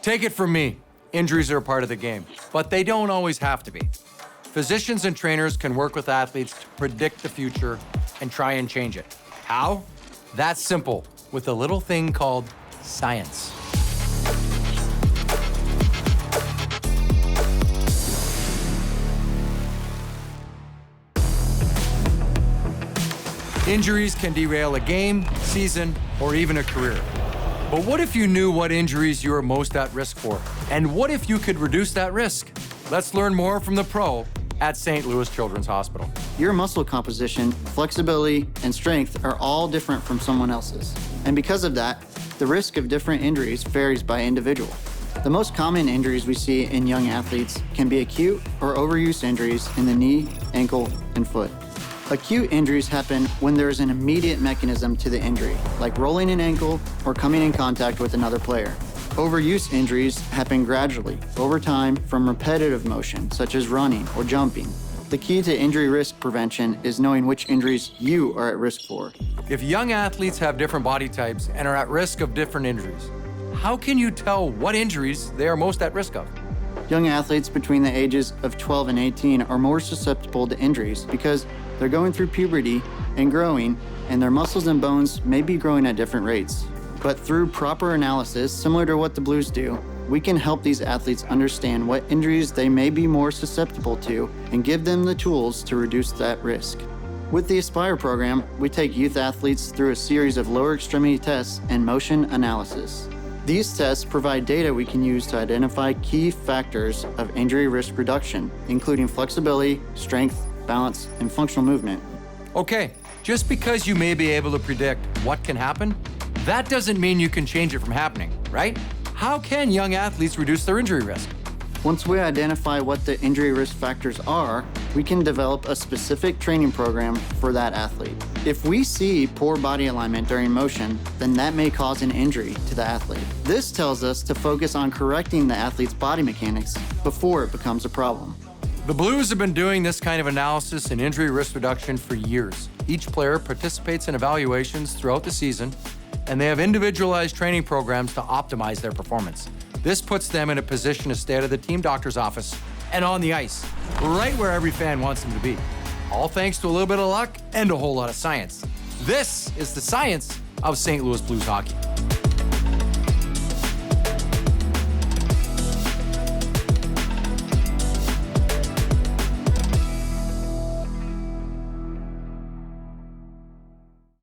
Take it from me, injuries are a part of the game, but they don't always have to be. Physicians and trainers can work with athletes to predict the future and try and change it. How? That's simple, with a little thing called science. Injuries can derail a game, season, or even a career. But what if you knew what injuries you are most at risk for? And what if you could reduce that risk? Let's learn more from the pro at St. Louis Children's Hospital. Your muscle composition, flexibility, and strength are all different from someone else's. And because of that, the risk of different injuries varies by individual. The most common injuries we see in young athletes can be acute or overuse injuries in the knee, ankle, and foot. Acute injuries happen when there is an immediate mechanism to the injury, like rolling an ankle or coming in contact with another player. Overuse injuries happen gradually, over time, from repetitive motion, such as running or jumping. The key to injury risk prevention is knowing which injuries you are at risk for. If young athletes have different body types and are at risk of different injuries, how can you tell what injuries they are most at risk of? Young athletes between the ages of 12 and 18 are more susceptible to injuries because they're going through puberty and growing, and their muscles and bones may be growing at different rates. But through proper analysis, similar to what the Blues do, we can help these athletes understand what injuries they may be more susceptible to and give them the tools to reduce that risk. With the Aspire program, we take youth athletes through a series of lower extremity tests and motion analysis. These tests provide data we can use to identify key factors of injury risk reduction, including flexibility, strength, balance, and functional movement. Okay, just because you may be able to predict what can happen, that doesn't mean you can change it from happening, right? How can young athletes reduce their injury risk? Once we identify what the injury risk factors are, we can develop a specific training program for that athlete. If we see poor body alignment during motion, then that may cause an injury to the athlete. This tells us to focus on correcting the athlete's body mechanics before it becomes a problem. The Blues have been doing this kind of analysis and injury risk reduction for years. Each player participates in evaluations throughout the season, and they have individualized training programs to optimize their performance. This puts them in a position to stay out of the team doctor's office and on the ice, right where every fan wants them to be. All thanks to a little bit of luck and a whole lot of science. This is the science of St. Louis Blues hockey.